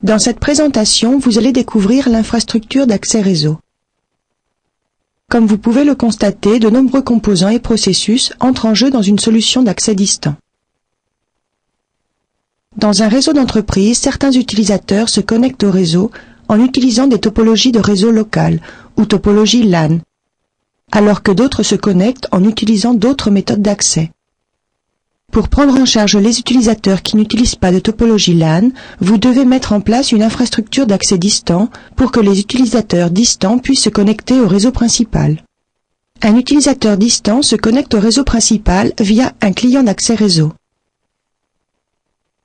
Dans cette présentation, vous allez découvrir l'infrastructure d'accès réseau. Comme vous pouvez le constater, de nombreux composants et processus entrent en jeu dans une solution d'accès distant. Dans un réseau d'entreprise, certains utilisateurs se connectent au réseau en utilisant des topologies de réseau local ou topologie LAN, alors que d'autres se connectent en utilisant d'autres méthodes d'accès. Pour prendre en charge les utilisateurs qui n'utilisent pas de topologie LAN, vous devez mettre en place une infrastructure d'accès distant pour que les utilisateurs distants puissent se connecter au réseau principal. Un utilisateur distant se connecte au réseau principal via un client d'accès réseau.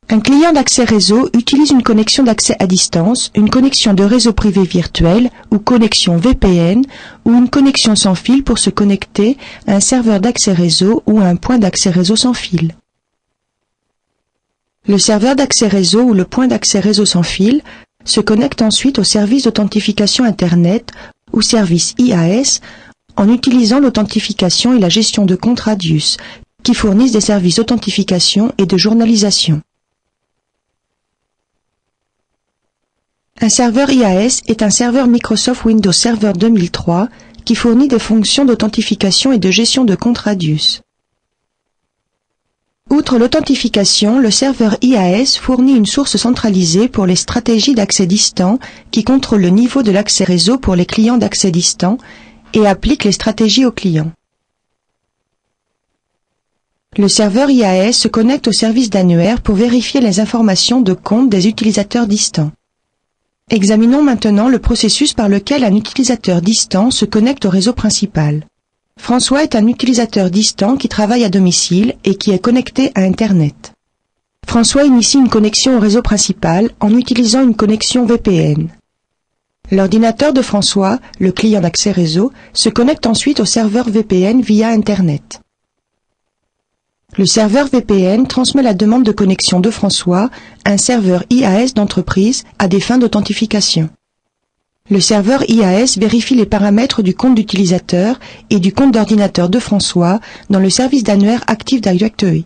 Un client d'accès réseau utilise une connexion d'accès à distance, une connexion de réseau privé virtuel ou connexion VPN ou une connexion sans fil pour se connecter à un serveur d'accès réseau ou à un point d'accès réseau sans fil. Le serveur d'accès réseau ou le point d'accès réseau sans fil se connecte ensuite au service d'authentification Internet ou service IAS en utilisant l'authentification et la gestion de comptes Radius qui fournissent des services d'authentification et de journalisation. Un serveur IAS est un serveur Microsoft Windows Server 2003 qui fournit des fonctions d'authentification et de gestion de comptes Radius. Outre l'authentification, le serveur IAS fournit une source centralisée pour les stratégies d'accès distant qui contrôle le niveau de l'accès réseau pour les clients d'accès distant et applique les stratégies aux clients. Le serveur IAS se connecte au service d'annuaire pour vérifier les informations de compte des utilisateurs distants. Examinons maintenant le processus par lequel un utilisateur distant se connecte au réseau principal. François est un utilisateur distant qui travaille à domicile et qui est connecté à Internet. François initie une connexion au réseau principal en utilisant une connexion VPN. L'ordinateur de François, le client d'accès réseau, se connecte ensuite au serveur VPN via Internet. Le serveur VPN transmet la demande de connexion de François à un serveur IAS d'entreprise à des fins d'authentification. Le serveur IAS vérifie les paramètres du compte d'utilisateur et du compte d'ordinateur de François dans le service d'annuaire Active Directory.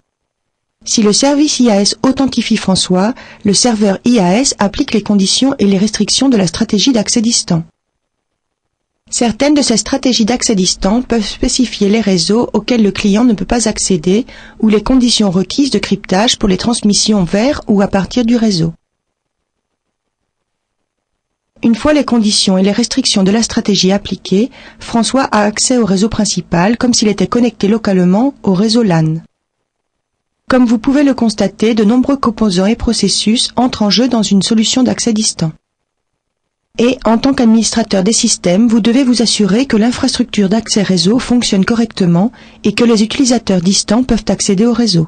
Si le service IAS authentifie François, le serveur IAS applique les conditions et les restrictions de la stratégie d'accès distant. Certaines de ces stratégies d'accès distant peuvent spécifier les réseaux auxquels le client ne peut pas accéder ou les conditions requises de cryptage pour les transmissions vers ou à partir du réseau. Une fois les conditions et les restrictions de la stratégie appliquées, François a accès au réseau principal comme s'il était connecté localement au réseau LAN. Comme vous pouvez le constater, de nombreux composants et processus entrent en jeu dans une solution d'accès distant. Et, en tant qu'administrateur des systèmes, vous devez vous assurer que l'infrastructure d'accès réseau fonctionne correctement et que les utilisateurs distants peuvent accéder au réseau.